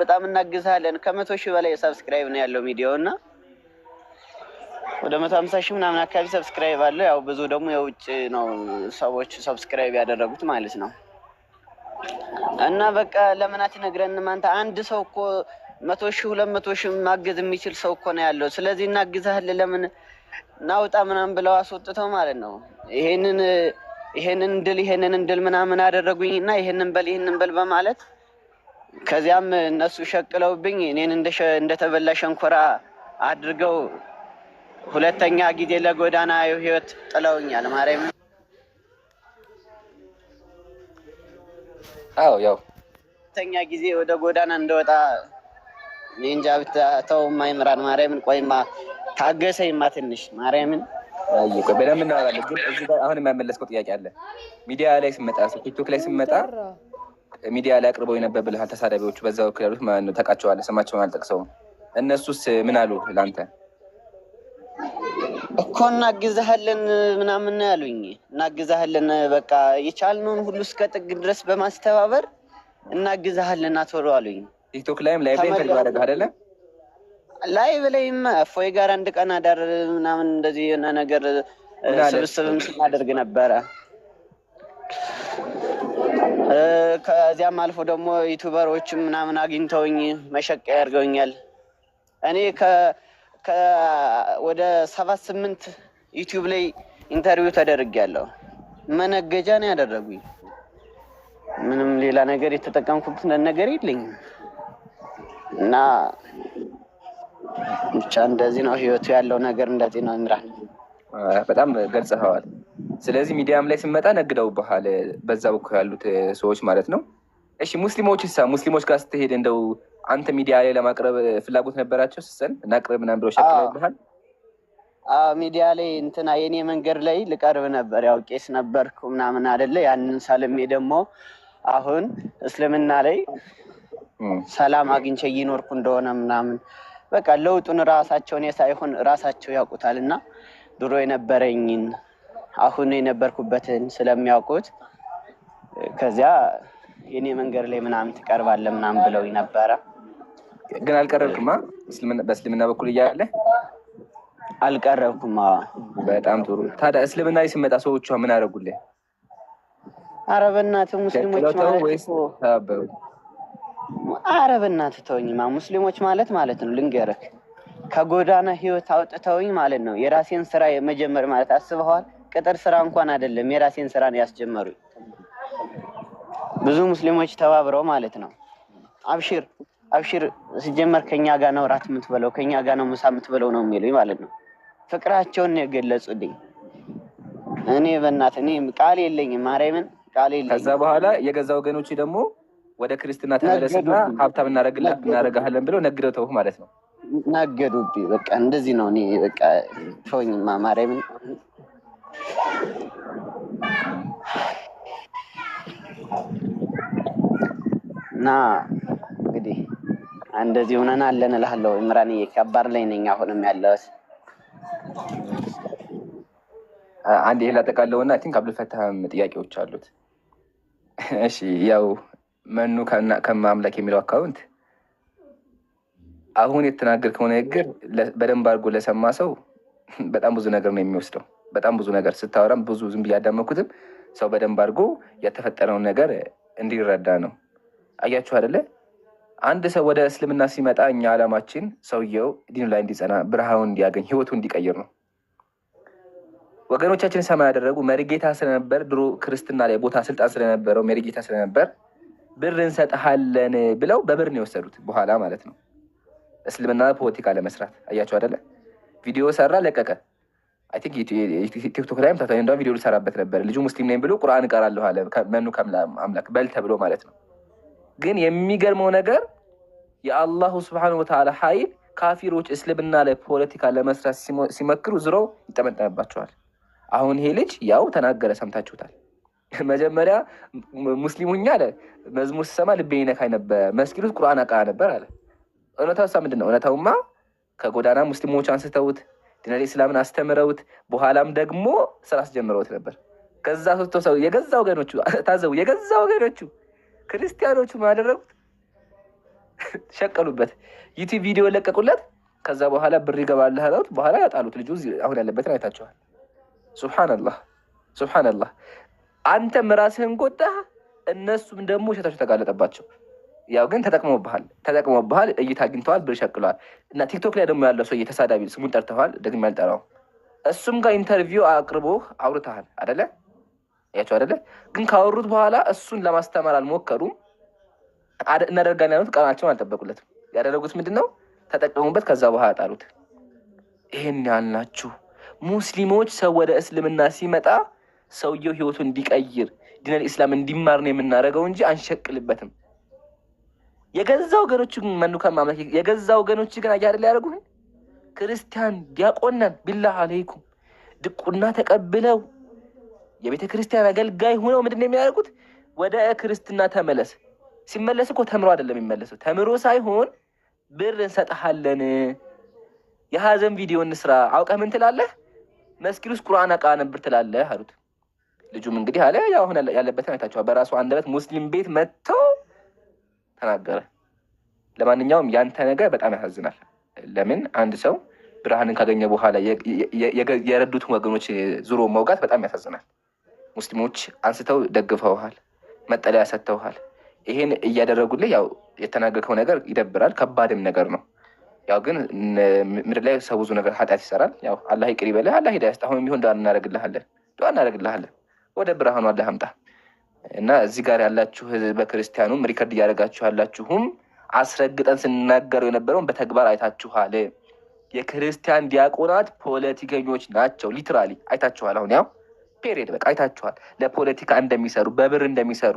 በጣም እናግዛለን። ከ100,000 በላይ ሰብስክራይብ ነው ያለው ቪዲዮ እና ወደ 150,000 ምናምን አካባቢ ሰብስክራይብ አለው። ያው ብዙ ደግሞ የውጭ ነው ሰዎች ሰብስክራይብ ያደረጉት ማለት ነው። እና በቃ ለምን አትነግረንም አንተ? አንድ ሰው እኮ 100,000 200,000 ማገዝ የሚችል ሰው እኮ ነው ያለው። ስለዚህ እናግዛለን ለምን ናውጣ ምናምን ብለው አስወጥተው ማለት ነው። ይሄንን ድል ምናምን አደረጉኝና ይሄንን በል በማለት ከዚያም እነሱ ሸቅለውብኝ እኔን እንደተበላ ሸንኮራ አድርገው ሁለተኛ ጊዜ ለጎዳና ህይወት ጥለውኛል። ማርያም ያው ሁለተኛ ጊዜ ወደ ጎዳና እንደወጣ እንጃ ብታተው ማይምራን ማርያምን ቆይማ ታገሰኝማ ትንሽ ማርያምን በደንብ እናወራለን። ግን እዚህ ጋር አሁን የማይመለስከው ጥያቄ አለ። ሚዲያ ላይ ስመጣ ቲክቶክ ላይ ስመጣ ሚዲያ ላይ አቅርበው የነበር ብልሃል ተሳዳቢዎቹ በዛው በኩል ያሉት ማለት ነው። ታውቃቸዋለህ፣ ስማቸውን አልጠቅሰውም። እነሱስ ምን አሉ ላንተ? እኮ እናግዛለን ምናምን ያሉኝ። እናግዛለን በቃ የቻልነውን ሁሉ እስከ ጥግ ድረስ በማስተባበር እናግዛለን አትወሩ አሉኝ። ቲክቶክ ላይም ላይቭ ላይ ኢንተርቪው አደረግህ አይደለ? ላይቭ ላይም እፎይ ጋር አንድ ቀን አዳር ምናምን እንደዚህ የሆነ ነገር ስብስብም ስናደርግ ነበረ። ከዚያም አልፎ ደግሞ ዩቱበሮችም ምናምን አግኝተውኝ መሸቀያ ያርገውኛል። እኔ ወደ 7-8 ዩቲዩብ ላይ ኢንተርቪው ተደርጌያለሁ። መነገጃ ነው ያደረጉኝ። ምንም ሌላ ነገር የተጠቀምኩት ነገር የለኝም። እና ብቻ እንደዚህ ነው ህይወቱ ያለው ነገር እንደዚህ ነው። ኢምራን በጣም ገልጸኸዋል። ስለዚህ ሚዲያም ላይ ስመጣ ነግደውብሃል በዛ በኩል ያሉት ሰዎች ማለት ነው። እሺ ሙስሊሞች ጋር ስትሄድ እንደው አንተ ሚዲያ ላይ ለማቅረብ ፍላጎት ነበራቸው? ስሰን እናቅርብ ምናምን ብለው ሸቅለውብሃል? ሚዲያ ላይ እንትና የኔ መንገድ ላይ ልቀርብ ነበር። ያው ቄስ ነበርኩ ምናምን አይደለ? ያንን ሳልሜ ደግሞ አሁን እስልምና ላይ ሰላም አግኝቼ እየኖርኩ እንደሆነ ምናምን በቃ ለውጡን ራሳቸውን ሳይሆን ራሳቸው ያውቁታል። እና ድሮ የነበረኝን አሁን የነበርኩበትን ስለሚያውቁት ከዚያ የኔ መንገድ ላይ ምናምን ትቀርባለህ ምናምን ብለው ነበረ። ግን አልቀረብክማ? በእስልምና በኩል እያለ አልቀረብኩም። በጣም ጥሩ። ታዲያ እስልምና ላይ ሲመጣ ሰዎቿ ምን አደረጉልህ? ኧረ በእናትህ ሙስሊሞች ማለት ተባበሩ? ኧረ በእናትህ ተወኝማ። ሙስሊሞች ማለት ነው ልንገርህ፣ ከጎዳና ህይወት አውጥተውኝ ማለት ነው የራሴን ስራ የመጀመር ማለት አስበዋል። ቅጥር ስራ እንኳን አይደለም የራሴን ስራ ነው ያስጀመሩኝ። ብዙ ሙስሊሞች ተባብረው ማለት ነው። አብሽር ሲጀመር ከኛ ጋር ነው ራት የምትበለው ከኛ ጋር ነው ምሳ የምትበለው ነው የሚሉኝ ማለት ነው። ፍቅራቸውን ነው የገለጹልኝ። እኔ በእናትህ እኔ ቃል የለኝም ማርያምን ቃል የለኝም። ከዛ በኋላ የገዛ ወገኖች ደግሞ ወደ ክርስትና ተመለስና ሀብታም እናደርግሃለን ብለው ነግደው ተውህ ማለት ነው። ነገዱብኝ። በቃ እንደዚህ ነው። እኔ በቃ ተወኝማ ማርያምን። እና እንግዲህ እንደዚህ ሆነን አለን እልሃለሁ ኢምራንዬ። ከባድ ላይ ነኝ አሁንም ያለሁት። አንድ ይሄ ላጠቃለውና አይ ቲንክ አብዱልፈታህም ጥያቄዎች አሉት። እሺ ያው መኑ ከማምለክ የሚለው አካውንት አሁን የተናገርከው ንግግር በደንብ አድርጎ ለሰማ ሰው በጣም ብዙ ነገር ነው የሚወስደው። በጣም ብዙ ነገር ስታወራም ብዙ ዝም ብዬ ያዳመኩትም ሰው በደንብ አድርጎ የተፈጠረውን ነገር እንዲረዳ ነው። አያችሁ አይደለ? አንድ ሰው ወደ እስልምና ሲመጣ እኛ ዓላማችን ሰውየው ዲኑ ላይ እንዲጸና፣ ብርሃኑን እንዲያገኝ፣ ህይወቱ እንዲቀይር ነው። ወገኖቻችን ሰማ ያደረጉ መሪጌታ ስለነበር ድሮ ክርስትና ላይ ቦታ ስልጣን ስለነበረው መሪጌታ ስለነበር ብር እንሰጥሃለን ብለው በብር ነው የወሰዱት በኋላ ማለት ነው። እስልምና ፖለቲካ ለመስራት አያችሁ አይደለ? ቪዲዮ ሰራ ለቀቀ። አይ ቲንክ ቲክቶክ ላይም ታታኝ እንደው ቪዲዮ ልሰራበት ነበር። ልጁ ሙስሊም ነኝ ብሎ ቁርአን እቀራለሁ አለ። መኑ ከአምላክ በል ተብሎ ማለት ነው። ግን የሚገርመው ነገር የአላሁ ስብሐነሁ ወተዓላ ኃይል ካፊሮች እስልምና ላይ ፖለቲካ ለመስራት ሲመክሩ ዝሮ ይጠመጠምባቸዋል። አሁን ይሄ ልጅ ያው ተናገረ፣ ሰምታችሁታል። መጀመሪያ ሙስሊሙኛ አለ መዝሙር ሲሰማ ልቤ ይነካኝ ነበር፣ መስጊድ ውስጥ ቁርአን አቀራ ነበር አለ። እውነታው ምንድን ነው? እውነታውማ ከጎዳና ሙስሊሞች አንስተውት ዲነል ኢስላምን አስተምረውት በኋላም ደግሞ ስራ አስጀምረውት ነበር። ከዛ ሶስቶ ሰው የገዛ ወገኖቹ ታዘቡ፣ የገዛ ወገኖቹ ክርስቲያኖቹ ማደረጉት ሸቀሉበት። ዩቲዩብ ቪዲዮ ለቀቁለት። ከዛ በኋላ ብር ይገባልህ አሉት። በኋላ ያጣሉት። ልጁ አሁን ያለበትን አይታችኋል። ሱብሃንአላህ ሱብሃንአላህ። አንተም ራስህን ጎዳህ፣ እነሱም ደግሞ ውሸታቸው ተጋለጠባቸው። ያው ግን ተጠቅመውብሃል፣ እይታ አግኝተዋል፣ ብር ሸቅለዋል። እና ቲክቶክ ላይ ደግሞ ያለው ሰው ተሳዳቢ ስሙን ጠርተዋል፣ ደግሜ ያልጠራው እሱም ጋር ኢንተርቪው አቅርቦህ አውርተሃል አደለ? ያቸው አደለ? ግን ካወሩት በኋላ እሱን ለማስተማር አልሞከሩም። እናደርጋለን ያሉት ቃላቸውን አልጠበቁለትም። ያደረጉት ምንድን ነው? ተጠቀሙበት። ከዛ በኋላ ጣሉት። ይሄን ያልናችሁ ሙስሊሞች ሰው ወደ እስልምና ሲመጣ ሰውየው ህይወቱን እንዲቀይር ዲነል ኢስላም እንዲማር ነው የምናደርገው እንጂ አንሸቅልበትም። የገዛ ወገኖች ግን መኑ ከማምለክ የገዛ ወገኖች ግን አያደለ ያደርጉን ክርስቲያን ዲያቆናን ቢላህ አለይኩም ድቁና ተቀብለው የቤተ ክርስቲያን አገልጋይ ሆነው ምንድን ነው የሚያደርጉት? ወደ ክርስትና ተመለስ። ሲመለስ እኮ ተምሮ አይደለም የሚመለሰው። ተምሮ ሳይሆን ብር እንሰጥሃለን፣ የሀዘን ቪዲዮ እንስራ፣ አውቀህ ምን ትላለህ? መስጊድ ውስጥ ቁርአን አቃነብር ትላለህ አሉት። ልጁም እንግዲህ አለ ያው አሁን ያለበትን አይታችኋል። በራሱ አንደበት ሙስሊም ቤት መጥቶ ተናገረ። ለማንኛውም ያንተ ነገር በጣም ያሳዝናል። ለምን አንድ ሰው ብርሃንን ካገኘ በኋላ የረዱትን ወገኖች ዙሮ መውጋት በጣም ያሳዝናል። ሙስሊሞች አንስተው ደግፈውሃል፣ መጠለያ ሰጥተውሃል። ይሄን እያደረጉልህ ያው የተናገርከው ነገር ይደብራል፣ ከባድም ነገር ነው። ያው ግን ምድር ላይ ሰው ብዙ ነገር ኃጢአት ይሰራል። ያው አላህ ይቅር ይበልህ፣ አላህ ሂዳያ ይስጥህ። አሁን የሚሆን ዱዓ እናደርግልሃለን። ወደ ብርሃኑ አላህ አምጣ እና እዚህ ጋር ያላችሁ ህዝበ ክርስቲያኑም ሪከርድ እያደረጋችሁ ያላችሁም አስረግጠን ስንናገረው የነበረውን በተግባር አይታችኋል። የክርስቲያን ዲያቆናት ፖለቲከኞች ናቸው። ሊትራሊ አይታችኋል። አሁን ያው ፔሪየድ በቃ አይታችኋል። ለፖለቲካ እንደሚሰሩ በብር እንደሚሰሩ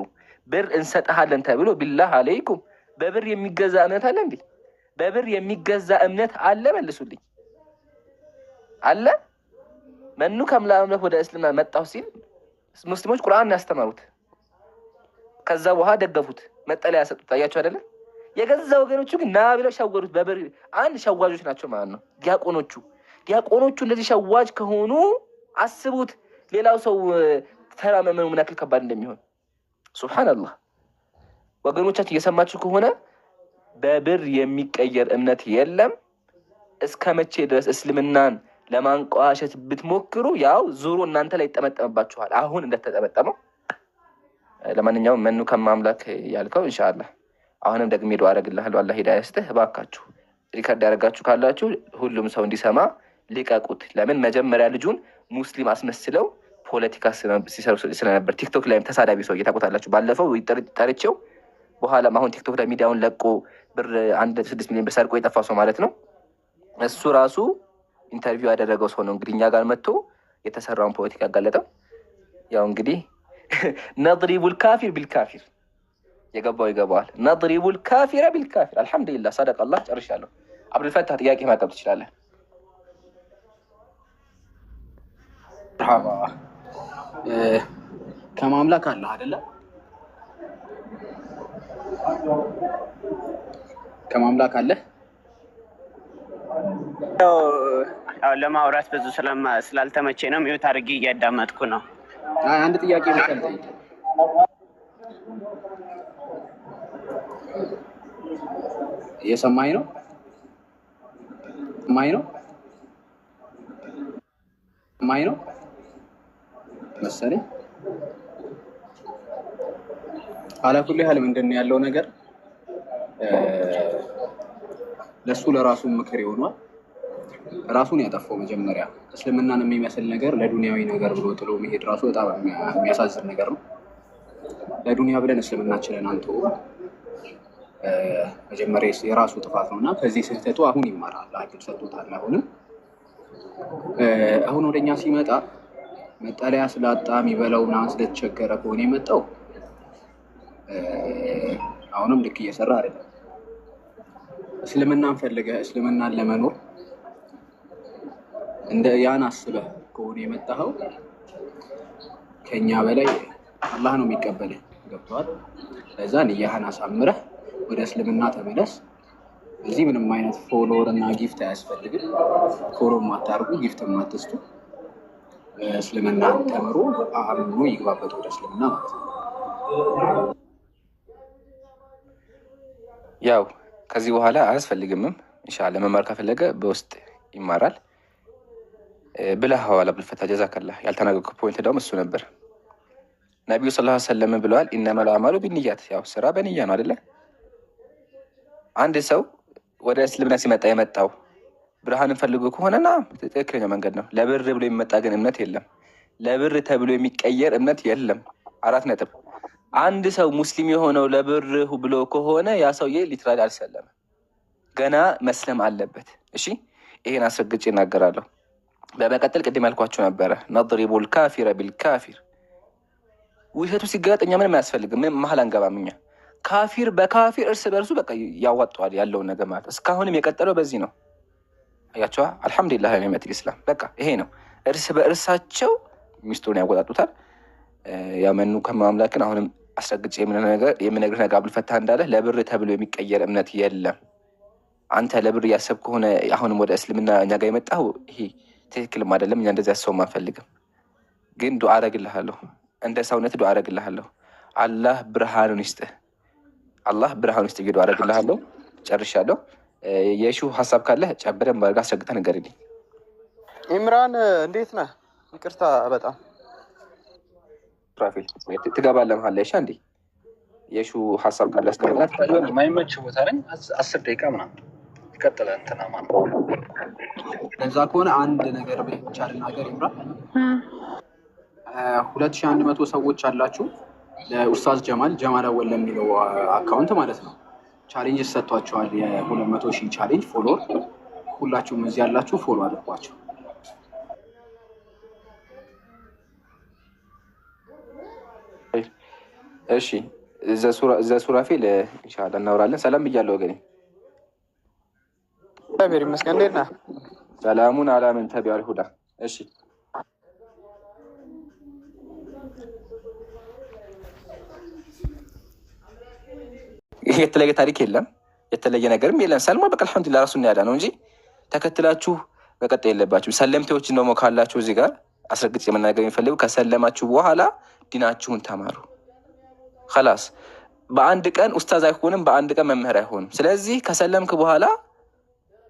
ብር እንሰጥሃለን ተብሎ ቢላህ አለይኩም በብር የሚገዛ እምነት አለ እንዴ? በብር የሚገዛ እምነት አለ? መልሱልኝ። አለ? መኑ ከምላምለክ ወደ እስልምና መጣሁ ሲል ሙስሊሞች ቁርአን ያስተማሩት፣ ከዛ በኋላ ደገፉት፣ መጠለያ ሰጡት። አያችሁ አይደለ? የገዛ ወገኖቹ ግን ና ብለው ሸወሩት። በብር አንድ ሸዋጆች ናቸው ማለት ነው ዲያቆኖቹ እንደዚህ ሸዋጅ ከሆኑ አስቡት ሌላው ሰው ተራ መመኑ ምን ያክል ከባድ እንደሚሆን። ሱብሃንአላህ። ወገኖቻችን እየሰማችሁ ከሆነ በብር የሚቀየር እምነት የለም። እስከ መቼ ድረስ እስልምናን ለማንቋሸት ብትሞክሩ ያው ዙሮ እናንተ ላይ ይጠመጠምባችኋል፣ አሁን እንደተጠመጠመው። ለማንኛውም መኑ ከማምላክ ያልከው ኢንሻአላህ አሁንም ደግሜ ዱዓ አደርግልሃለሁ፣ አላህ ሂዳያ ይስጥህ። እባካችሁ ሪከርድ ያደረጋችሁ ካላችሁ ሁሉም ሰው እንዲሰማ ሊቀቁት። ለምን መጀመሪያ ልጁን ሙስሊም አስመስለው ፖለቲካ ሲሰሩ ስለነበር ቲክቶክ ላይም ተሳዳቢ ሰው እየታቆታላችሁ። ባለፈው ጠርቼው በኋላም አሁን ቲክቶክ ላይ ሚዲያውን ለቆ ብር 1.6 ሚሊዮን ብር ሰርቆ የጠፋ ሰው ማለት ነው። እሱ ራሱ ኢንተርቪው ያደረገው ሰው ነው እንግዲህ እኛ ጋር መጥቶ የተሰራውን ፖለቲካ ያጋለጠው። ያው እንግዲህ ነድሪቡል ካፊር ቢልካፊር የገባው ይገባዋል። ነድሪቡል ካፊረ ቢልካፊር። አልሐምዱሊላህ ሰደቀ አላህ። ጨርሻለሁ። አብዱልፈታህ ጥያቄ ማቅረብ ትችላለህ። ከማምላክ አለህ አይደለ? ከማምላክ አለህ? ያው ለማውራት ብዙ ስላልተመቼ ነው ሚዩት አድርጌ እያዳመጥኩ ነው። አንድ ጥያቄ ብቻ ልጠይቅ። እየሰማኸኝ ነው? ሰማኸኝ ነው መሰለኝ። አላኩል ያህል ምንድን ነው ያለው ነገር ለሱ ለራሱ ምክር ይሆናል። ራሱን ያጠፋው መጀመሪያ እስልምናን የሚመስል ነገር ለዱንያዊ ነገር ብሎ ጥሎ መሄድ ራሱ በጣም የሚያሳዝን ነገር ነው። ለዱንያ ብለን እስልምናችንን አንተ መጀመሪያ የራሱ ጥፋት ነውና ከዚህ ስህተቱ አሁን ይማራል። አዲስ ሰጥቶታል። አሁን ወደኛ ሲመጣ መጠለያ ስላጣ የሚበላውና ስለተቸገረ ከሆነ የመጣው አሁንም ልክ እየሰራ አይደለም። እስልምናን ፈልገህ እስልምናን ለመኖር እንደ ያን አስበህ ከሆነ የመጣኸው ከኛ በላይ አላህ ነው የሚቀበልህ። ገብቶሃል? ለዛ ንያህን አሳምረህ ወደ እስልምና ተመለስ። እዚህ ምንም አይነት ፎሎወር እና ጊፍት አያስፈልግም። ፎሎ ማታርጉ ጊፍት ማትስቱ እስልምና ተምሮ አምኖ ይግባበት ወደ እስልምና ማለት ነው። ያው ከዚህ በኋላ አያስፈልግምም። ኢንሻላህ መማር ከፈለገ በውስጥ ይማራል ብለኸዋል አብዱልፈታ ጀዛከላህ። ያልተናገርኩ ፖይንት ደግሞ እሱ ነበር። ነቢዩ ሰለላሁ ዐለይሂ ወሰለም ብለዋል፣ ኢነመል አዕማሉ ቢንያት። ያው ስራ በንያ ነው አይደለ? አንድ ሰው ወደ እስልምና ሲመጣ የመጣው ብርሃንን ፈልጎ ከሆነና ትክክለኛው መንገድ ነው። ለብር ብሎ የሚመጣ ግን እምነት የለም። ለብር ተብሎ የሚቀየር እምነት የለም። 4 ነጥብ። አንድ ሰው ሙስሊም የሆነው ለብር ብሎ ከሆነ ያ ሰውዬ ሊትራሊ አልሰለመም፣ ገና መስለም አለበት። እሺ ይሄን አስረግጬ እናገራለሁ። በመቀጠል ቅድም ያልኳችሁ ነበረ ነድሪቡል ካፊረ ቢልካፊር። ውሸቱ ሲገለጥ እኛ ምንም አያስፈልግም፣ ምንም መሀል አንገባም። እኛ ካፊር በካፊር እርስ በእርሱ በቃ ያዋጠዋል ያለውን ነገር ማለት። እስካሁንም የቀጠለው በዚህ ነው። አያቸዋ አልሐምዱሊላህ ኒዕመቲል ኢስላም። በቃ ይሄ ነው። እርስ በእርሳቸው ሚስጥሩን ያወጣጡታል። ያመኑ ከማምላክን አሁንም አስረግጬ የምነግርህ ነገር አብዱልፈታ እንዳለ ለብር ተብሎ የሚቀየር እምነት የለም። አንተ ለብር እያሰብ ከሆነ አሁንም ወደ እስልምና እኛ ጋር የመጣው ይሄ ትክክልም አይደለም። እኛ እንደዚህ ያሰውም አንፈልግም። ግን ዱዓ አረግልሃለሁ፣ እንደ ሰውነት ዱዓ አረግልሃለሁ። አላህ ብርሃኑን ይስጥህ፣ አላህ ብርሃኑን ይስጥህ። ዱዓ አረግልሃለሁ። ጨርሻለሁ። የሹ ሀሳብ ካለህ በደንብ አድርገህ አስረግጠህ ንገርልኝ። ኢምራን እንዴት ነህ? ይቅርታ በጣም ራፊል ትገባለህ መሀል ላይ እሺ። አንዴ የሹ ሀሳብ ካለህ አስቀምጣት። ማይመች ቦታ ነኝ። 10 ደቂቃ ምናምን ይቀጥላል። እንትና ማለት ከዛ ከሆነ አንድ ነገር ብቻ ልናገር። ኢምራን 2100 ሰዎች አላችሁ ለኡስታዝ ጀማል አወል ለሚለው አካውንት ማለት ነው። ቻሌንጅ ሰጥቷቸዋል። የ200,000 ቻሌንጅ ፎሎወር። ሁላችሁም እዚህ ያላችሁ ፎሎ አድርጓቸው። እሺ እዛ ሱራፌል ኢንሻአላህ እናወራለን። ሰላም ብያለሁ ወገኔ። እግዚአብሔር ይመስገን። እንዴት ነህ? ሰላሙን አላ መን ተቢዐል ሁዳ። እሺ የተለየ ታሪክ የለም፣ የተለየ ነገርም የለም። ሰልማ በቃ አልሐምዱሊላህ ራሱን ያዳ ነው እንጂ ተከትላችሁ መቀጠል የለባችሁ። ሰለምቴዎች ደግሞ ካላችሁ እዚህ ጋር አስረግጬ የምናገር የሚፈልጉ ከሰለማችሁ በኋላ ዲናችሁን ተማሩ። خلاص በአንድ ቀን ኡስታዝ አይሆንም፣ በአንድ ቀን መምህር አይሆንም። ስለዚህ ከሰለምክ በኋላ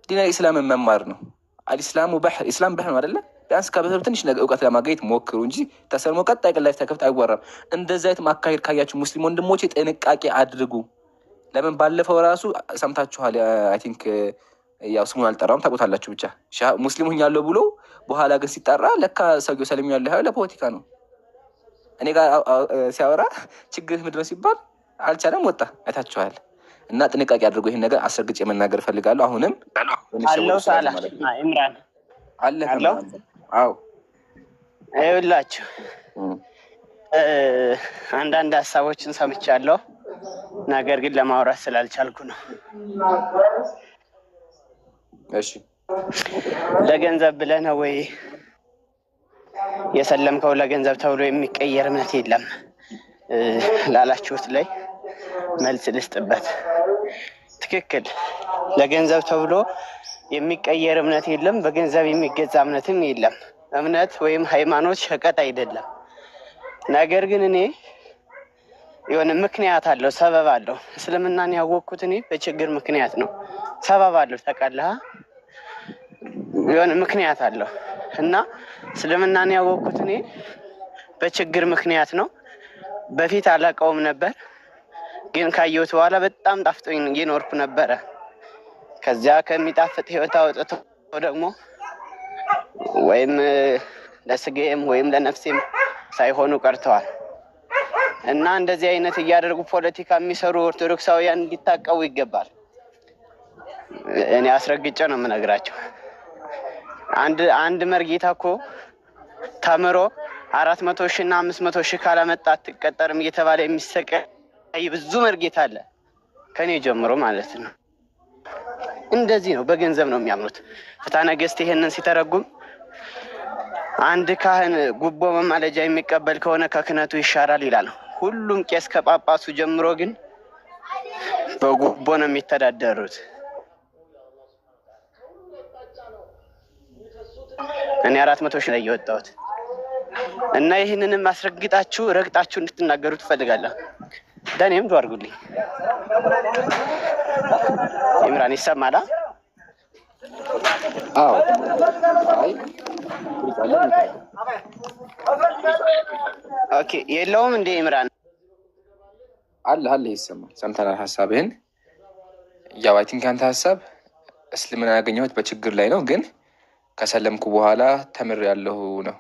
ዲን ኢስላምን መማር ነው። አልኢስላሙ ባህር፣ ኢስላም ባህር ነው አይደለ? ቢያንስ ከበሰሩ ትንሽ ነገር እውቀት ለማግኘት ሞክሩ እንጂ ተሰልሞ ቀጣይ ቀን ላይ ተከፍት አይወራም። እንደዚህ አይነት ማካሄድ ካያችሁ ሙስሊም ወንድሞቼ ጥንቃቄ አድርጉ። ለምን ባለፈው ራሱ ሰምታችኋል። አይ ቲንክ ያው ስሙን አልጠራም ታውቁታላችሁ። ብቻ ሙስሊም ሆኛለሁ ብሎ በኋላ ግን ሲጠራ ለካ ሰውየው ሰለሚ ያለው ለፖለቲካ ነው። እኔ ጋር ሲያወራ ችግር ምንድን ነው ሲባል አልቻለም፣ ወጣ። አይታችኋል። እና ጥንቃቄ አድርጎ ይሄን ነገር አስረግጬ መናገር እፈልጋለሁ። አሁንም አለው ሳላ ኢምራን አለ አለው። አዎ አይውላችሁ አንዳንድ ሀሳቦችን ሰምቻለሁ፣ ነገር ግን ለማውራት ስላልቻልኩ ነው። እሺ ለገንዘብ ብለህ ነው ወይ የሰለምከው? ለገንዘብ ተብሎ የሚቀየር እምነት የለም ላላችሁት ላይ መልስ ልስጥበት። ትክክል፣ ለገንዘብ ተብሎ የሚቀየር እምነት የለም፣ በገንዘብ የሚገዛ እምነትም የለም። እምነት ወይም ሃይማኖት ሸቀጥ አይደለም። ነገር ግን እኔ የሆነ ምክንያት አለው፣ ሰበብ አለው። እስልምናን ያወቅኩት እኔ በችግር ምክንያት ነው። ሰበብ አለው፣ ታውቃለህ? የሆነ ምክንያት አለው እና እስልምናን ያወቅኩት እኔ በችግር ምክንያት ነው። በፊት አላውቀውም ነበር፣ ግን ካየሁት በኋላ በጣም ጣፍጦኝ እየኖርኩ ነበረ። ከዚያ ከሚጣፍጥ ህይወት አውጥቶ ደግሞ ወይም ለስጋዬም ወይም ለነፍሴም ሳይሆኑ ቀርተዋል። እና እንደዚህ አይነት እያደረጉ ፖለቲካ የሚሰሩ ኦርቶዶክሳውያን እንዲታቀቡ ይገባል። እኔ አስረግጬ ነው የምነግራቸው። አንድ መርጌታ እኮ ተምሮ 400,000 እና 500,000 ካላመጣ አትቀጠርም እየተባለ የሚሰቃይ ብዙ መርጌታ አለ፣ ከኔ ጀምሮ ማለት ነው። እንደዚህ ነው፣ በገንዘብ ነው የሚያምኑት። ፍትሐ ነገሥት ይሄንን ሲተረጉም አንድ ካህን ጉቦ መማለጃ የሚቀበል ከሆነ ከክህነቱ ይሻራል ይላል። ሁሉም ቄስ ከጳጳሱ ጀምሮ ግን በጉቦ ነው የሚተዳደሩት። እኔ 400,000 ላይ የወጣሁት እና ይህንንም አስረግጣችሁ ረግጣችሁ እንድትናገሩ ትፈልጋለሁ። ለእኔም ዱአ አድርጉልኝ። ኢምራን ይሰማል? አዎ አይ ኦኬ የለውም እንደ ኢምራን አለ ይሰማል። ሰምተናል ሀሳብህን። ያው አይ ቲንክ አንተ ሀሳብ እስልምና ያገኘሁት በችግር ላይ ነው፣ ግን ከሰለምኩ በኋላ ተምሬያለሁ ነው።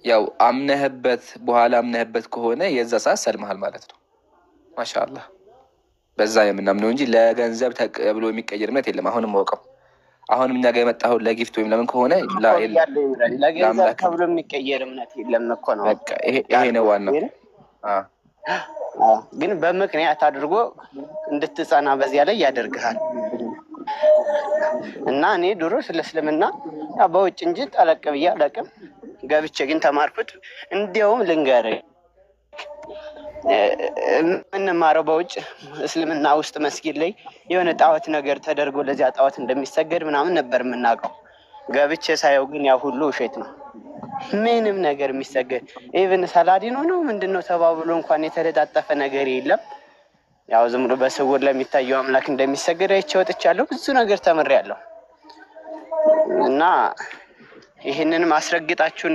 ያው አምነህበት ከሆነ የዛ ሰዓት ሰልመሃል ማለት ነው። ማሻአላህ በዛ የምናምነው እንጂ ለገንዘብ ተብሎ የሚቀየር እምነት የለም። አሁንም አውቀው አሁንም እኛ ጋር የመጣኸው ለጊፍት ወይም ለምን ከሆነ ለገንዘብ ተብሎ የሚቀየር እምነት የለም እኮ ነው። ይሄ ነው ዋናው። ግን በምክንያት አድርጎ እንድትጸና በዚያ ላይ ያደርግሃል። እና እኔ ድሮ ስለ እስልምና በውጭ እንጂ ጠለቅ ብዬ አላውቅም። ገብቼ ግን ተማርኩት። እንዲያውም ልንገርህ የምንማረው በውጭ እስልምና ውስጥ መስጊድ ላይ የሆነ ጣዖት ነገር ተደርጎ ለዚያ ጣዖት እንደሚሰገድ ምናምን ነበር የምናውቀው። ገብቼ ሳየው ግን ያ ሁሉ ውሸት ነው። ምንም ነገር የሚሰገድ ኢቭን ሰላዲኖ ነው ምንድነው ተባብሎ እንኳን የተለጣጠፈ ነገር የለም። ያው ዝም ብሎ በስውር ለሚታየው አምላክ እንደሚሰገድ አይቼ ወጥቻለሁ። ብዙ ነገር ተምሬያለሁ። እና ይህንን ማስረግጣችሁን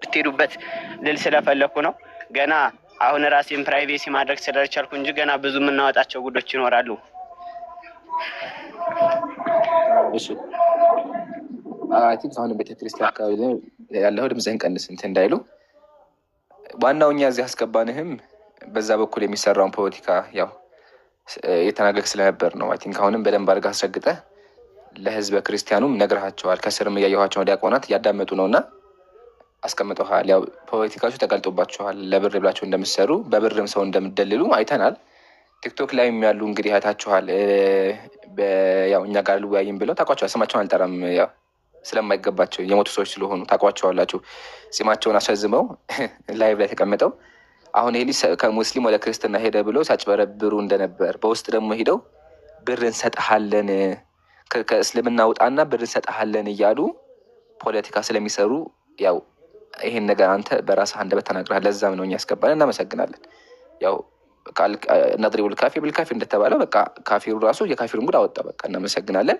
ብትሄዱበት ልል ስለፈለኩ ነው። ገና አሁን ራሴን ፕራይቬሲ ማድረግ ስለቻልኩ እንጂ ገና ብዙ የምናወጣቸው ጉዶች ይኖራሉ። እሺ አይ ቲንክ አሁን ቤተክርስቲያን አካባቢ ላይ ያለው ድምፅህን ቀንስ እንትን እንዳይሉ። ዋናው እኛ እዚህ አስገባንህም በዛ በኩል የሚሰራውን ፖለቲካ ያው የተናገርክ ስለነበር ነው። አይ ቲንክ አሁንም በደንብ አድርገህ አስረግጠህ ለህዝበ ክርስቲያኑም ነግረሃቸዋል። ከስርም እያየኋቸው ዲያቆናት እያዳመጡ ነው እና አስቀምጠዋል። ያው ፖለቲካችሁ ተጋልጦባችኋል። ለብር ብላችሁ እንደምትሰሩ በብርም ሰው እንደምትደልሉ አይተናል። ቲክቶክ ላይም ያሉ እንግዲህ አይታችኋል። ያው እኛ ጋር ልወያይም ብለው ታውቋቸዋል። ስማቸውን አልጠራም ያው ስለማይገባቸው የሞቱ ሰዎች ስለሆኑ ታውቋቸዋላችሁ። ጺማቸውን አስረዝመው ላይቭ ላይ ተቀምጠው አሁን ይሄ ልጅ ከሙስሊም ወደ ክርስትና ሄደ ብለው ሳጭበረብሩ እንደነበር በውስጥ ደግሞ ሄደው ብር እንሰጥሃለን ከእስልምና ውጣና ብር እንሰጥሃለን እያሉ ፖለቲካ ስለሚሰሩ ያው ይሄን ነገር አንተ በራስህ አንደበት ተናግረሃል። ለዛም ነው እኛ ያስገባን። እናመሰግናለን። ያው ነድሪቡል ካፊር ቢልካፊር እንደተባለው በቃ ካፊሩ ራሱ የካፊሩን ጉድ አወጣ። በቃ እናመሰግናለን።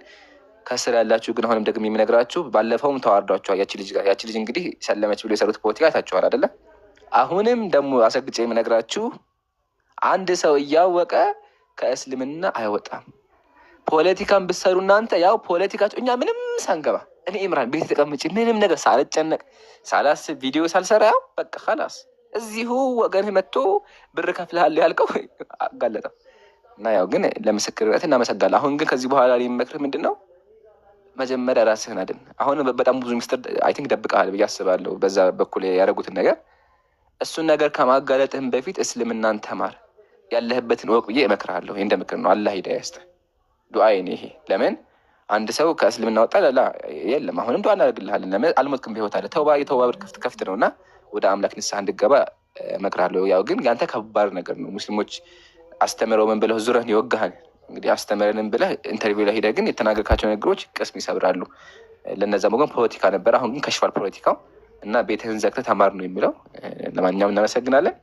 ከስር ያላችሁ ግን አሁንም ደግሞ የምነግራችሁ ባለፈውም ተዋርዷችኋል። ያቺ ልጅ እንግዲህ ሰለመች ብሎ የሰሩት ፖለቲካ አይታችኋል አይደለ? አሁንም ደግሞ አሰግጬ የምነግራችሁ አንድ ሰው እያወቀ ከእስልምና አይወጣም። ፖለቲካን ብትሰሩ እናንተ ያው ፖለቲካችሁ እኛ ምንም ሳንገባ እኔ ኢምራን ቤት ተቀምጬ ምንም ነገር ሳልጨነቅ ሳላስብ ቪዲዮ ሳልሰራ ያው በቃ ኸላስ እዚሁ ወገንህ መጥቶ ብር ከፍልሃለሁ ያልከው አጋለጠው እና ያው ግን ለምስክርነት እናመሰግናለን። አሁን ግን ከዚህ በኋላ የሚመክርህ ምንድን ነው? መጀመሪያ ራስህን አድን። አሁን በጣም ብዙ ሚስጥር አይ ቲንክ ደብቀሃል ብዬ አስባለሁ። በዛ በኩል ያደረጉትን ነገር እሱን ነገር ከማጋለጥህም በፊት እስልምናን ተማር፣ ያለህበትን እወቅ ብዬ እመክርሃለሁ። ይሄ እንደ ምክር ነው። አላህ ሂዳያ ይስጥህ። ዱዓዬ ነው ይሄ። ለምን አንድ ሰው ከእስልምና ወጣ ላ የለም አሁንም ዱዓ እናደርግልሃለን። ለምን አልሞትክም፣ በህይወት አለ። የተውባ በር ክፍት ነው እና ወደ አምላክ ንስሐ እንድገባ እመክርሃለሁ። ያው ግን ያንተ ከባድ ነገር ነው። ሙስሊሞች አስተምረው ምን ብለው ዙረህን ይወጋሃል። እንግዲህ አስተምረንም ብለህ ኢንተርቪው ላይ ሄደህ ግን የተናገርካቸው ነገሮች ቅስም ይሰብራሉ። ለነዛ ወገን ፖለቲካ ነበር። አሁን ግን ከሽፏል ፖለቲካው እና ቤትህን ዘግተህ ተማር ነው የሚለው። ለማንኛውም እናመሰግናለን።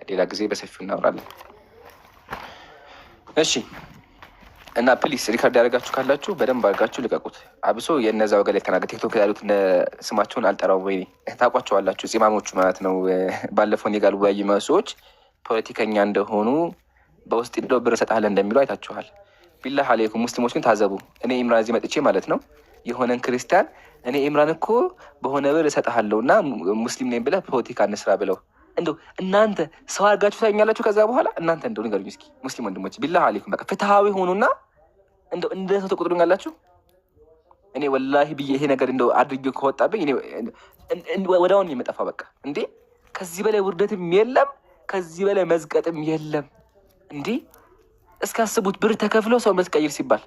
ሌላ ጊዜ በሰፊው እናወራለን። እሺ እና ፕሊስ ሪካርድ ያደርጋችሁ ካላችሁ በደንብ አድርጋችሁ ልቀቁት። አብሶ የነዛ ወገን ላይ ተናገር ቲክቶክ ያሉት ስማቸውን አልጠራውም። ወይ ታውቋቸዋላችሁ፣ ጺማሞቹ ማለት ነው። ባለፈው እኔ ጋር ወያይ ሰዎች ፖለቲከኛ እንደሆኑ በውስጥ ሄደው ብር እሰጥሃለሁ እንደሚሉ አይታችኋል። ቢላህ አለይኩም ሙስሊሞች ግን ታዘቡ። እኔ ኢምራን እዚህ መጥቼ ማለት ነው የሆነን ክርስቲያን እኔ ኢምራን እኮ በሆነ ብር እሰጥሃለሁ እና ሙስሊም ነኝ ብለህ ፖለቲካ እንስራ ብለው እንደው እናንተ ሰው አድርጋችሁ ታኛላችሁ። ከዛ በኋላ እናንተ እንደው ንገሩኝ እስኪ ሙስሊም ወንድሞች ቢላህ አለይኩም በቃ ፍትሃዊ ሆኑና እንደው እንደ ሰው ተቆጥሩኛላችሁ። እኔ ወላሂ ብዬ ይሄ ነገር እንደው አድርጌው ከወጣብኝ እኔ ወዳውን የመጠፋ በቃ እንዴ ከዚህ በላይ ውርደትም የለም፣ ከዚህ በላይ መዝቀጥም የለም። እንዴ እስካስቡት ብር ተከፍሎ ሰው መስቀይር ሲባል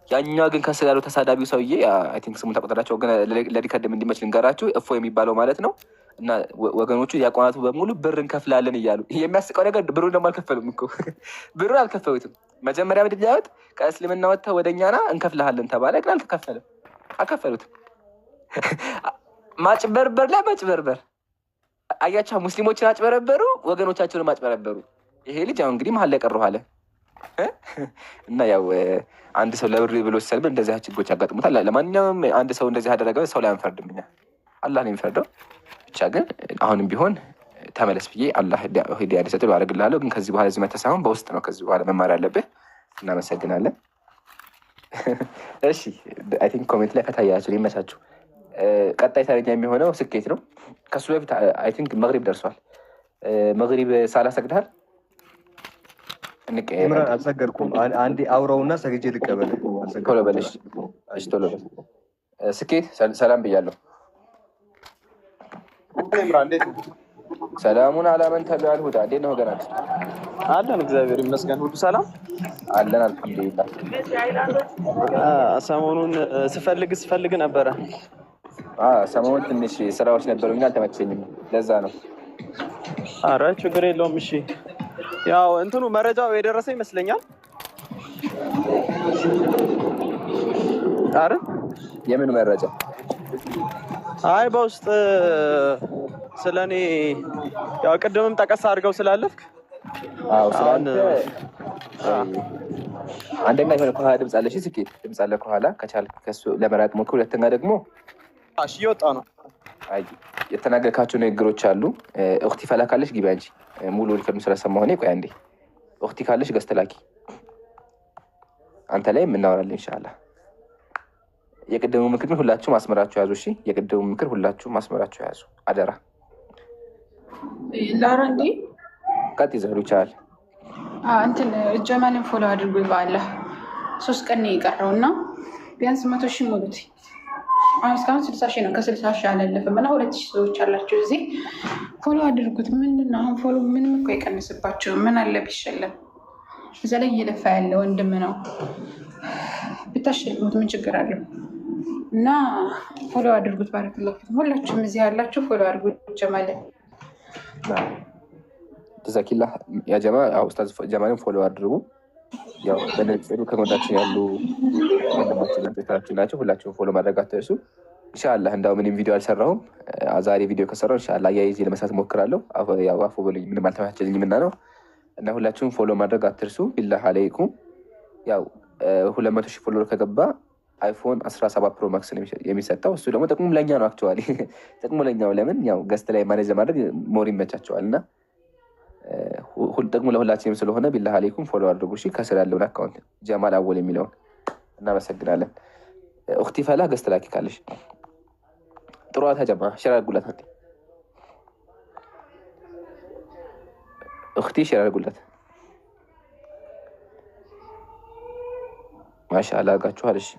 ያኛው ግን ከስር ያለው ተሳዳቢው ሰውዬ አይ ቲንክ ስሙን ተቆጥራቸው ግን ለሪከርድም እንዲመች ልንገራችሁ እፎ የሚባለው ማለት ነው። እና ወገኖቹ ያቋናቱ በሙሉ ብር እንከፍላለን እያሉ የሚያስቀው ነገር ብሩን ደግሞ አልከፈሉም እኮ ብሩን አልከፈሉትም። መጀመሪያ ምድር ያወጥ ከእስልምና ወጥተህ ወደኛና እንከፍልሃለን ተባለ፣ ግን አልከፈሉትም። ማጭበርበር ላይ ማጭበርበር አያቻ ሙስሊሞችን አጭበረበሩ፣ ወገኖቻቸውን አጭበረበሩ። ይሄ ልጅ አሁን እንግዲህ መሀል ላይ ቀረሁ አለ እና ያው አንድ ሰው ለብር ብሎ ሲሰልብ እንደዚህ ችግሮች ያጋጥሙታል። ለማንኛውም አንድ ሰው እንደዚህ ያደረገ ሰው ላይ አንፈርድም፣ እኛ አላህ ነው የሚፈርደው። ብቻ ግን አሁንም ቢሆን ተመለስ ብዬ አላህ ሂዳያ እንዲሰጥህ አደርግልሃለሁ። ግን ከዚህ በኋላ እዚህ መተህ ሳይሆን በውስጥ ነው ከዚህ በኋላ መማር ያለብህ። እናመሰግናለን። እሺ አይ ቲንክ ኮሜንት ላይ ከታያችሁ ይመቻችሁ። ቀጣይ ተረኛ የሚሆነው ስኬት ነው። ከሱ በፊት አይ ቲንክ መግሪብ ደርሷል። መግሪብ ሳላ ሰግደሃል? አልሰገድኩም። አንዴ አውራውና ሰግጄ ልቀበል። ቶሎ በለሽ። እሺ ቶሎ በል። ስኬት ሰላም ብያለሁ። ሰላሙን አላመን ተብሏል። ሁዳ እንዴት ነው ወገናት? አለን እግዚአብሔር ይመስገን፣ ሁሉ ሰላም አለን አልሐምዱሊላህ። ሰሞኑን ስፈልግ ነበረ። ሰሞኑን ትንሽ ስራዎች ነበሩኝ አልተመቸኝም፣ ለዛ ነው። አረ ችግር የለውም። እሺ ያው እንትኑ መረጃው የደረሰ ይመስለኛል። አረ የምን መረጃ? አይ በውስጥ ስለኔ ያው ቅድምም ጠቀስ አድርገው ስላለፍክ አንደኛ የሆነ ከኋላ ድምፅ አለሽ። ስኬት ድምፅ አለ ከኋላ፣ ከቻልክ ከሱ ለመራቅ ሞክር። ሁለተኛ ደግሞ እየወጣ ነው። አይ የተናገርካቸው ንግግሮች አሉ። እኽቲ ፈላ ካለሽ ግቢ አንቺ። ሙሉ ሪከርዱን ስለሰማሁ እኔ ቆይ አንዴ እኽቲ ካለሽ ገዝተህ ላኪ። አንተ ላይ እናወራለን ኢንሻአላህ። የቅድሙ ምክር ግን ሁላችሁም አስመራችሁ ያዙ። እሺ የቅድሙ ምክር ሁላችሁም አስመራችሁ ያዙ አደራ። ላራ እንዴ ቀጥ ይዘሩ ይቻላል። እንትን ጀማልን ፎሎ አድርጉ ይባላል። 3 ቀን ነው የቀረው እና ቢያንስ 100 ሺህ ሙሉት። አሁን እስካሁን 60 ሺህ ነው። ከ60 ሺህ አላለፈም እና 2000 ሰዎች አላቸው እዚህ። ፎሎ አድርጉት። ምንድን ነው አሁን ፎሎ ምንም እኮ የቀንስባቸው ምን አለ ቢሸለም። እዛ ላይ እየለፋ ያለ ወንድም ነው። ብታሸልሙት ምን ችግር አለው? እና ፎሎ አድርጉት። ባረከላሁ ፊኩም። ሁላችሁም እዚህ ያላችሁ ፎሎ አድርጉት ጀማልን። ተዘኪላ ያ ጀማ ኡስታዝ ጀማልን ፎሎ አድርጉ። ያው በነጥሩ ከጎናችን ያሉ ወንድሞቻችን ናቸው። ሁላችሁም ፎሎ ማድረግ አትርሱ። ኢንሻአላህ እንዳው ምንም ቪዲዮ አልሰራሁም። ዛሬ ቪዲዮ ከሰራሁ ኢንሻአላህ አያይዤ ለመስራት ሞክራለሁ። ያው አፉ በሉኝ ምንም አልተመቻቸልኝም እና ሁላችሁም ፎሎ ማድረግ አትርሱ። ቢላህ አለይኩም። ያው 200 ሺህ ፎሎወር ከገባ አይፎን 17 ፕሮ ማክስ ነው የሚሰጠው። እሱ ደግሞ ጥቅሙ ለኛ ነው። አክቹዋሊ ጥቅሙ ለኛው ለምን ያው ገስት ላይ ማኔጅ ለማድረግ ሞር ይመቻቸዋል እና ጥቅሙ ለሁላችንም ስለሆነ ቢላህ አለይኩም ፎሎ አድርጉ። እሺ ከስር ያለውን አካውንት ጀማል አወል የሚለውን እናመሰግናለን። እኽቲ ፈላ ገስት ላኪ ካለሽ ጥሩ ተጀማ ሼር አድርጉላት። አንዴ እኽቲ ሼር አድርጉላት። ማሻአላህ አድርጋችኋል። እሺ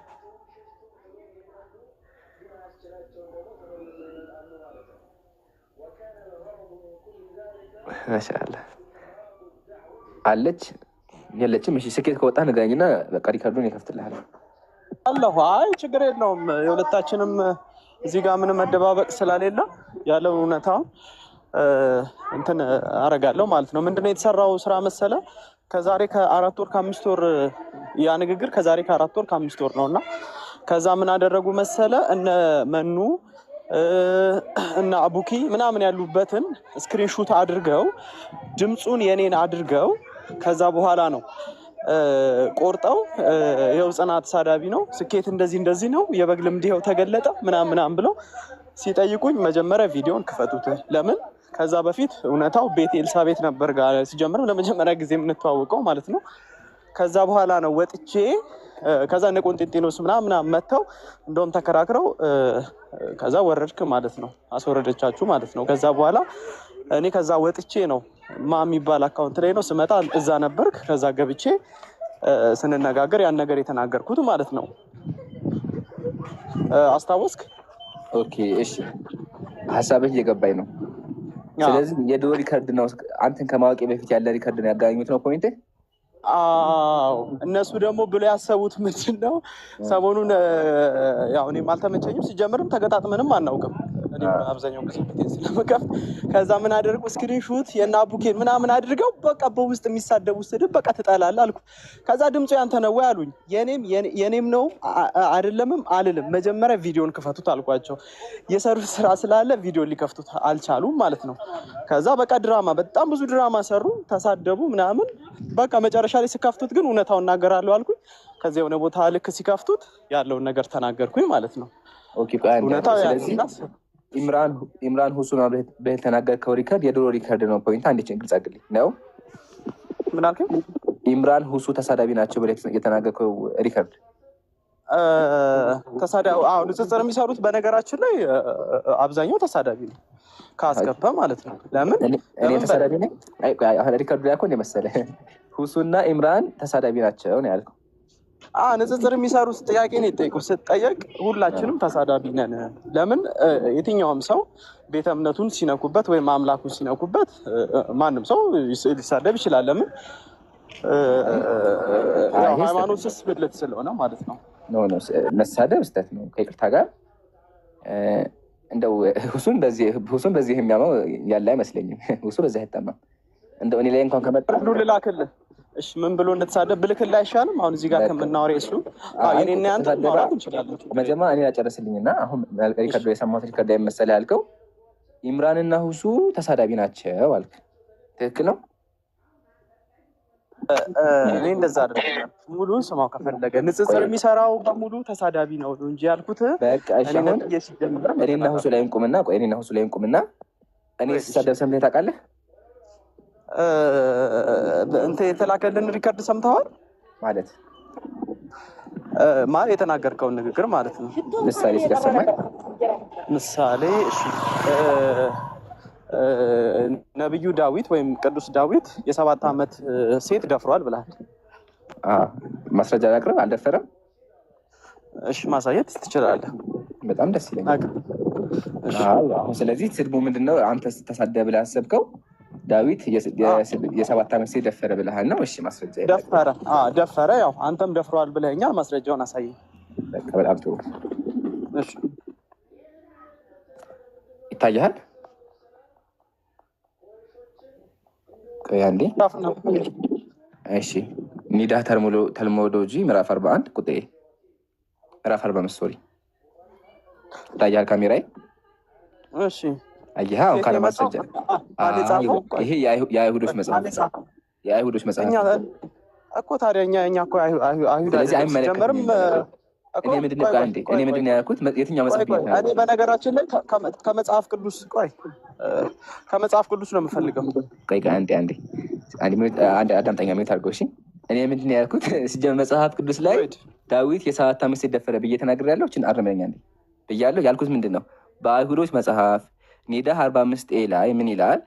ማሻአላህ አለች የለችም? እሺ ስኬት ከወጣ ንገረኝና በቃ ሪካርዱን ይከፍትልሃል። አለሁ። አይ ችግር የለውም። የሁለታችንም እዚህ ጋር ምንም መደባበቅ ስለሌለ ያለው እውነታውን እንትን አረጋለሁ ማለት ነው። ምንድነው የተሰራው ስራ መሰለ? ከዛሬ ከ4 ወር ከ5 ወር ያ ንግግር ከዛሬ ከ4 ወር ከ5 ወር ነው እና ከዛ ምን አደረጉ መሰለ እነ መኑ እና አቡኪ ምናምን ያሉበትን ስክሪንሹት አድርገው ድምፁን የኔን አድርገው ከዛ በኋላ ነው ቆርጠው ይኸው ጽናት ሳዳቢ ነው፣ ስኬት እንደዚህ ነው፣ የበግ ልምድ ይኸው ተገለጠ ምናምን ብለው ሲጠይቁኝ መጀመሪያ ቪዲዮን ክፈቱት። ለምን ከዛ በፊት እውነታው ቤት ኤልሳቤት ነበር ጋር ሲጀምር ለመጀመሪያ ጊዜ የምንተዋወቀው ማለት ነው። ከዛ በኋላ ነው ወጥቼ ከዛ እነ ቆንጤንጤኖስ ምናምን መጥተው እንደውም ተከራክረው ከዛ ወረድክ ማለት ነው፣ አስወረደቻችሁ ማለት ነው። ከዛ በኋላ እኔ ከዛ ወጥቼ ነው የሚባል አካውንት ላይ ነው ስመጣ እዛ ነበርክ። ከዛ ገብቼ ስንነጋገር ያን ነገር የተናገርኩት ማለት ነው። አስታወስክ? ኦኬ እሺ፣ ሀሳብህ እየገባኝ ነው። ስለዚህ የድሮ ሪከርድ ነው አንተን ከማወቄ በፊት ያለ ሪከርድ ነው ያገናኙት ነው ፖይንት? አዎ። እነሱ ደግሞ ብሎ ያሰቡት ምንድን ነው ሰሞኑን ያው እኔም አልተመቸኝም፣ ሲጀምርም ተገጣጥመንም አናውቅም። እኔም አብዛኛው ጊዜ ቤቴን ስለምከፍት ከዛ ምን አደረጉ ስክሪንሹት የእነ አቡኬን ምናምን አድርገው በቃ በውስጥ የሚሳደቡ ስድብ በቃ ትጠላለህ አልኩ። ከዛ ድምፁ ያንተ ነው ወይ አሉኝ። የኔም ነው አይደለምም አልልም። መጀመሪያ ቪዲዮን ክፈቱት አልኳቸው። የሰሩት ስራ ስላለ ቪዲዮ ሊከፍቱት አልቻሉም ማለት ነው። ከዛ በቃ ድራማ በጣም ብዙ ድራማ ሰሩ፣ ተሳደቡ ምናምን። በቃ መጨረሻ ላይ ሲከፍቱት ግን እውነታውን እናገራለሁ አልኩኝ። ከዚያ የሆነ ቦታ ልክ ሲከፍቱት ያለውን ነገር ተናገርኩኝ ማለት ነው። ኦኬ። ስለዚህ ኢምራን ሁሱን ብለህ የተናገርከው ሪከርድ የድሮ ሪከርድ ነው። ፖይንት አንዴ ግልጽ አድርግልኝ ነው። ምን አልከኝ? ኢምራን ሁሱ ተሳዳቢ ናቸው ብለህ የተናገርከው ሪከርድ ተሳዳቢ? አዎ፣ ንጽጽር የሚሰሩት በነገራችን ላይ አብዛኛው ተሳዳቢ ነው ካስገባ ማለት ነው። ለምን እኔ ተሳዳቢ ነኝ? ሪከርዱ ላይ እኮ እንደ መሰለህ ሁሱና ኢምራን ተሳዳቢ ናቸው ነው ያልከው። ንጽጽር የሚሰሩት ጥያቄ ነው የጠየቁ። ስትጠየቅ ሁላችንም ተሳዳቢ ነን። ለምን የትኛውም ሰው ቤተ እምነቱን ሲነኩበት ወይም አምላኩን ሲነኩበት ማንም ሰው ሊሳደብ ይችላል። ለምን ሃይማኖት ስስ ብልት ስለሆነ ማለት ነው። መሳደብ ስህተት ነው ከይቅርታ ጋር። እንደው ሁሱን በዚህ የሚያማው ያለ አይመስለኝም። ሁሱ በዚህ አይታማም። እንደው እኔ ላይ እንኳን ከመጣ ልላክልህ። እሺ ምን ብሎ እንደተሳደብ ብልክልህ አይሻልም? አሁን እዚህ ጋር ከምናወራ እሱ የኔና ያንተ ማውራት እንችላለን። መጀመሪያ እኔ ያጨረስልኝና አሁን ሪከርዶ የሰማሁት ሪከርድ መሰለህ ያልከው ኢምራንና ሁሱ ተሳዳቢ ናቸው አልክ። ትክክል ነው? እኔ እንደዛ አይደለም። ሙሉን ስማው ከፈለገ። ንጽጽር የሚሰራው በሙሉ ተሳዳቢ ነው እንጂ ያልኩት በቃ እኔና ሁሱ ላይ እንቁምና እኔና ሁሱ ላይ እንቁምና እኔ ስሳደብ ሰምተህ ታውቃለህ? እንትን የተላከልን ሪከርድ ሰምተዋል ማለት የተናገርከውን ንግግር ማለት ነው። ምሳሌ ሲያሰማኝ ምሳሌ ነብዩ ዳዊት ወይም ቅዱስ ዳዊት የ7 ዓመት ሴት ደፍሯል ብለሃል። ማስረጃ ላቅርብ? አልደፈረም? እሺ ማሳየት ትችላለህ። በጣም ደስ ይለኛል። አሁን ስለዚህ ስድቡ ምንድነው? አንተ ተሳደብ ብለህ አሰብከው ዳዊት የ7 ዓመት ሴት ደፈረ ብለሃል ነው? እሺ ማስረጃ ደፈረ። ያው አንተም ደፍሯል ብለኸኛል። ማስረጃውን አሳየኝ። በጣም ጥሩ። ይታያል? ቆይ አንዴ። እሺ ኒዳ ተልሞዶጂ ምዕራፍ 41 ቁጥር ምዕራፍ 45 ሶሪ ይታያል ካሜራዬ? እሺ አየህ አሁን ካለ ማስረጃ ይሄ የአይሁዶች መጽሐፍ እኮ። ታዲያ እኛ እኮ አይሁድ ስለዚህ አይመለከትም። እኔ ምንድን ነው ያልኩት? የትኛው መጽሐፍ? እኔ በነገራችን ላይ ከመጽሐፍ ቅዱስ ከመጽሐፍ ቅዱስ ነው የምፈልገው። ቆይ አንዴ አዳምጠኛ ሚኒት አድርገው። እሺ እኔ ምንድን ነው ያልኩት? ሲጀምር መጽሐፍ ቅዱስ ላይ ዳዊት የ7 ዓመት ሴት ደፈረ ብዬ ተናግሬያለሁ። አርመኛ ብያለሁ። ያልኩት ምንድን ነው? በአይሁዶች መጽሐፍ ኒዳ 45 ላይ ምን ይላል?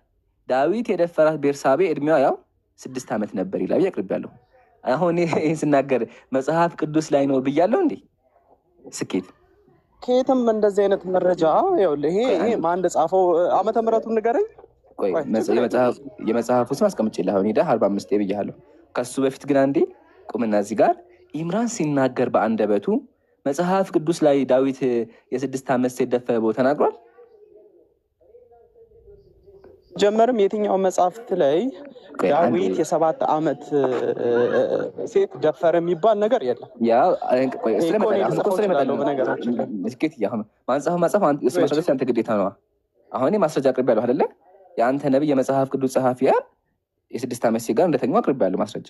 ዳዊት የደፈራት ቤርሳቤ እድሜዋ ያው 6 ዓመት ነበር ይላል። ያቅርባለሁ። አሁን ይህን ስናገር መጽሐፍ ቅዱስ ላይ ነው ብያለሁ እንዴ? ስኬት ከየትም እንደዚህ አይነት መረጃ ይሄ ማን እንደጻፈው ዓመተ ምሕረቱን ንገረኝ። የመጽሐፉ ስም አስቀምጬልሃለሁ። ኒዳ 45 ብያለሁ። ከሱ በፊት ግን አንዴ ቁምና እዚህ ጋር ኢምራን ሲናገር በአንደበቱ መጽሐፍ ቅዱስ ላይ ዳዊት የ6 ዓመት ሴት ደፈረ ብሎ ተናግሯል? ጀመርም የትኛው መጽሐፍት ላይ ዳዊት የ7 ዓመት ሴት ደፈረ የሚባል ነገር የለም። አንተ ግዴታ ነዋ። አሁን ማስረጃ አቅርቤያለሁ አይደለ? የአንተ ነቢይ የመጽሐፍ ቅዱስ ጸሐፊያን የ6 ዓመት ሴት ጋር እንደተኛው አቅርቤያለሁ ማስረጃ።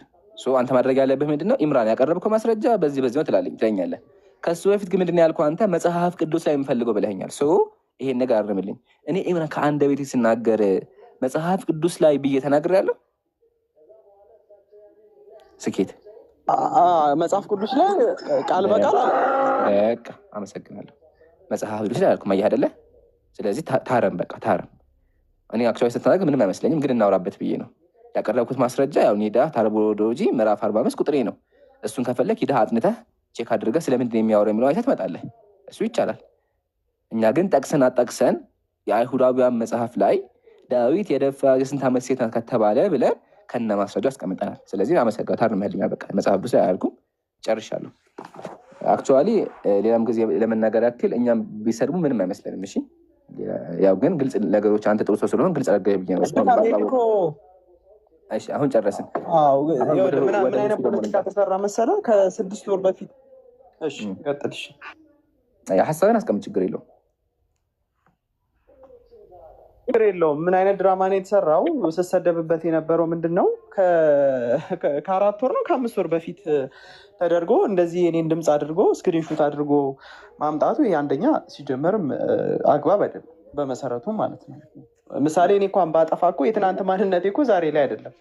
አንተ ማድረግ ያለብህ ምንድነው? ኢምራን ያቀረብከው ማስረጃ በዚህ ነው ትለኛለህ። ከሱ በፊት ግን ምንድን ነው ያልኩህ? አንተ መጽሐፍ ቅዱስ ላይ የምፈልገው ብለኸኛል። ይሄን ነገር አርምልኝ። እኔ ኢምራን ከአንደበቴ ስናገር መጽሐፍ ቅዱስ ላይ ብዬ ተናግሬያለሁ? ስኬት መጽሐፍ ቅዱስ ላይ ቃል በቃል በቃ አመሰግናለሁ። መጽሐፍ ቅዱስ ላይ አልኩም። አየህ አይደለ? ስለዚህ ታረም፣ በቃ ታረም። እኔ አክቹዋሊ ስትናገር ምንም አይመስለኝም፣ ግን እናውራበት ብዬ ነው ያቀረብኩት ማስረጃ። ያው ኒዳ ተልሞዶጂ ምዕራፍ 45 ቁጥሬ ነው። እሱን ከፈለክ ሂደህ አጥንተህ ቼክ አድርገህ ስለምንድን የሚያወራው የሚለው አይተህ ትመጣለህ። እሱ ይቻላል። እኛ ግን ጠቅሰን የአይሁዳውያን መጽሐፍ ላይ ዳዊት የደፈራት የ8 ዓመት ሴት ከተባለ ብለን ከነ ማስረጃ አስቀምጠናል። ስለዚህ አመሰግናለሁ። ታርመህልኛል። በቃ መጽሐፍ ቅዱስ ላይ አያልኩም። ጨርሻለሁ። አክቹዋሊ ሌላም ጊዜ ለመናገር ያክል እኛም ቢሰድቡ ምንም አይመስለንም። እሺ ያው ግን ግልጽ ነገሮች አንተ ጥሩ ሰው ስለሆን ግልጽ አድርገህ ብዬ ነው። እሺ አሁን ጨረስን። ምን አይነት ፖለቲካ ተሰራ መሰለህ? ከ6 ወር በፊት። እሺ ቀጥል። እሺ ሀሳብን አስቀምጥ፣ ችግር የለውም። ችግር የለውም። ምን አይነት ድራማ ነው የተሰራው? ስሰደብበት የነበረው ምንድን ነው? ከ4 ወር ነው ከ5 ወር በፊት ተደርጎ እንደዚህ የኔን ድምፅ አድርጎ ስክሪንሹት አድርጎ ማምጣቱ ይሄ አንደኛ ሲጀመርም አግባብ አይደለም በመሰረቱ ማለት ነው። ምሳሌ እኔ እንኳን ባጠፋ እኮ የትናንት ማንነቴ እኮ ዛሬ ላይ አይደለም።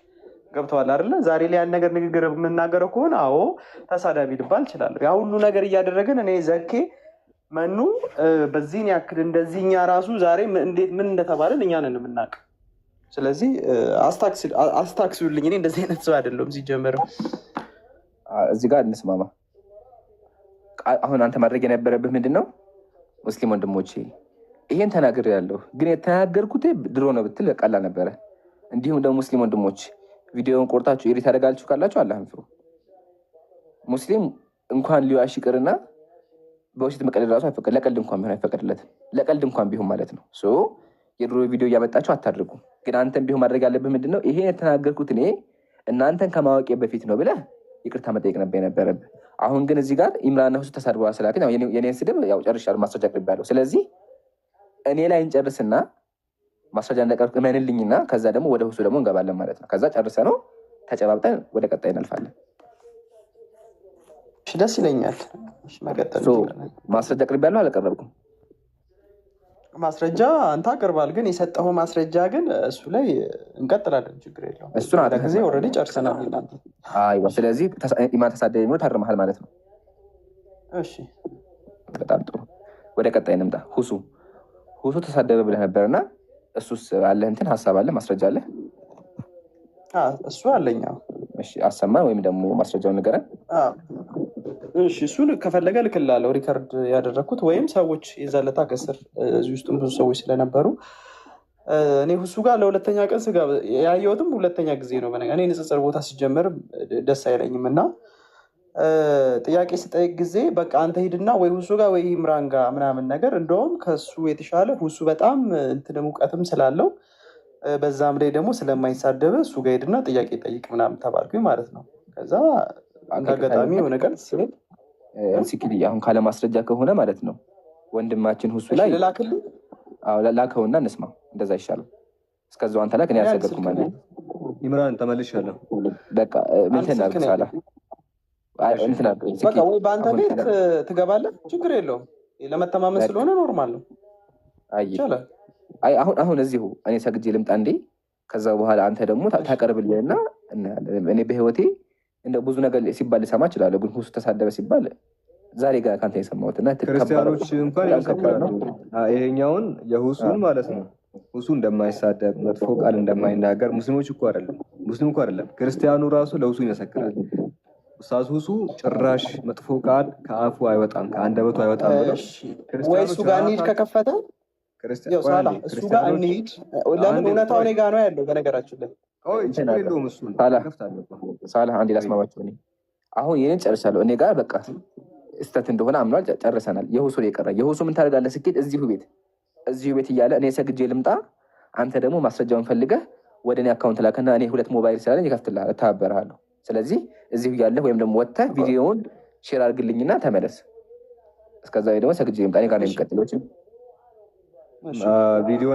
ገብተዋል አይደለ? ዛሬ ላይ ያን ነገር ንግግር የምናገረው ከሆነ አዎ ተሳዳቢ ልባል እችላለሁ። ያ ሁሉ ነገር እያደረግን እኔ ዘኬ መኑ በዚህን ያክል እንደዚህኛ ራሱ ዛሬ እንዴት ምን እንደተባለን እኛ ነን የምናውቅ። ስለዚህ አስታክሱልኝ። እኔ እንደዚህ አይነት ሰው አይደለሁም ሲጀመርም። እዚህ ጋር እንስማማ። አሁን አንተ ማድረግ የነበረብህ ምንድን ነው? ሙስሊም ወንድሞቼ ይሄን ተናግር ያለሁ ግን የተናገርኩት ድሮ ነው ብትል ቀላል ነበረ። እንዲሁም ደግሞ ሙስሊም ወንድሞች ቪዲዮውን ቆርጣችሁ ኤዲት አደርጋችሁ ካላችሁ አላህን ፍሩ። ሙስሊም እንኳን ሊዋሽ ይቅርና በውሸት መቀለድ ራሱ አይፈቀድ፣ ለቀልድ እንኳን ቢሆን አይፈቀድለትም። ለቀልድ እንኳን ቢሆን ማለት ነው። የድሮ ቪዲዮ እያመጣችሁ አታድርጉ። ግን አንተን ቢሆን ማድረግ ያለብህ ምንድን ነው? ይሄን የተናገርኩት እኔ እናንተን ከማወቄ በፊት ነው ብለህ ይቅርታ መጠየቅ ነበር የነበረብህ። አሁን ግን እዚህ ጋር ኢምራንና ሁሱ ተሳድበዋል ስላልከኝ የኔን ስድብ ያው ጨርሻለሁ፣ ማስረጃ አቅርቤያለሁ። ስለዚህ እኔ ላይ እንጨርስና ማስረጃ እንዳቀርብ እመንልኝና ከዛ ደግሞ ወደ ሁሱ ደግሞ እንገባለን ማለት ነው። ከዛ ጨርሰ ነው ተጨባብጠን ወደ ቀጣይ እናልፋለን። ደስ ይለኛል። ማስረጃ አቅርቤያለሁ አላቀረብኩም? ማስረጃ አንተ አቅርባል፣ ግን የሰጠው ማስረጃ ግን እሱ ላይ እንቀጥላለን። ችግር የለውም። እሱን ጊዜ ኦልሬዲ ጨርሰናል። ስለዚህ ኢማን ተሳደበ የሚለው ታርመሃል ማለት ነው። እሺ በጣም ጥሩ። ወደ ቀጣይ እንምጣ። ሁሱ ተሳደበ ብለህ ነበርና እሱስ አለህ እንትን ሀሳብ አለ ማስረጃ አለ? እሱ አለኝ። እሺ አሰማ ወይም ደግሞ ማስረጃውን ንገረን። እሺ እሱን ከፈለገ ልክላለሁ። ሪከርድ ያደረግኩት ወይም ሰዎች የዛለታ ከስር እዚህ ውስጥም ብዙ ሰዎች ስለነበሩ እኔ ሁሱ ጋር ለሁለተኛ ቀን ስጋ ያየሁትም ሁለተኛ ጊዜ ነው። እኔ ንጽጽር ቦታ ሲጀመር ደስ አይለኝም እና ጥያቄ ስጠይቅ ጊዜ በቃ አንተ ሂድና ወይ ሁሱ ጋር ወይ ኢምራን ጋር ምናምን ነገር፣ እንደውም ከሱ የተሻለ ሁሱ በጣም እንትን ሙቀትም ስላለው በዛም ላይ ደግሞ ስለማይሳደበ እሱ ጋር ሂድና ጥያቄ ጠይቅ ምናምን ተባልኩኝ ማለት ነው። ከዛ አንድ አጋጣሚ የሆነ ቀን ሲክል አሁን ካለ ማስረጃ ከሆነ ማለት ነው ወንድማችን ሁሱ ላይ ላክልኝ ላከውና እንስማ። እንደዛ ይሻላል። እስከዛው አንተ ላክ፣ እኔ አልሰገድኩም ማለት ነው። ኢምራን ተመልሻለሁ። በቃ ምን ተናግሳላ በቃ ወይ በአንተ ቤት ትገባለህ፣ ችግር የለውም። ለመተማመን ስለሆነ ኖርማል ነው። ይቻላል። አሁን እዚሁ እኔ ሰግጄ ልምጣ እንዴ? ከዛ በኋላ አንተ ደግሞ ታቀርብልህና እኔ በህይወቴ እንደ ብዙ ነገር ሲባል ልሰማ እችላለሁ። ግን ሁሱ ተሳደበ ሲባል ዛሬ ጋር ከአንተ የሰማሁትና ክርስቲያኖች እንኳን ያከብራሉ። ይሄኛውን የሁሱን ማለት ነው። ሁሱ እንደማይሳደብ መጥፎ ቃል እንደማይናገር ሙስሊም እኮ አይደለም ክርስቲያኑ ራሱ ለሁሱ ይመሰክራል። ኡስታዝ ሁሱ ጭራሽ መጥፎ ቃል ከአፉ አይወጣም ከአንደበቱ አይወጣም ብለው ወይ እሱ ጋር እንሂድ ከከፈተ እሱ ጋር እንሂድ። ለምን እውነታው እኔ ጋር ነው ያለው። በነገራችን ላይ ሳላህ አንዴ ላስማማቸው። እኔ አሁን ይህንን ጨርሻለሁ። እኔ ጋር በቃ ስተት እንደሆነ አምኗል፣ ጨርሰናል። የሁሱ የቀረ የሁሱ ምን ታደርጋለህ? ስኬት እዚሁ ቤት እያለ እኔ ሰግጄ ልምጣ፣ አንተ ደግሞ ማስረጃውን ፈልገህ ወደ እኔ አካውንት ላከና እኔ 2 ሞባይል ስላለኝ ይከፍትልሃል፣ እተባበርሃለሁ። ስለዚህ እዚሁ ያለህ ወይም ደግሞ ወጥተህ ቪዲዮውን ሼር አድርግልኝና ተመለስ። እስከዛ ደግሞ ሰግጄ ልምጣ። እኔ ጋር ነው የሚቀጥለው ቪዲዮ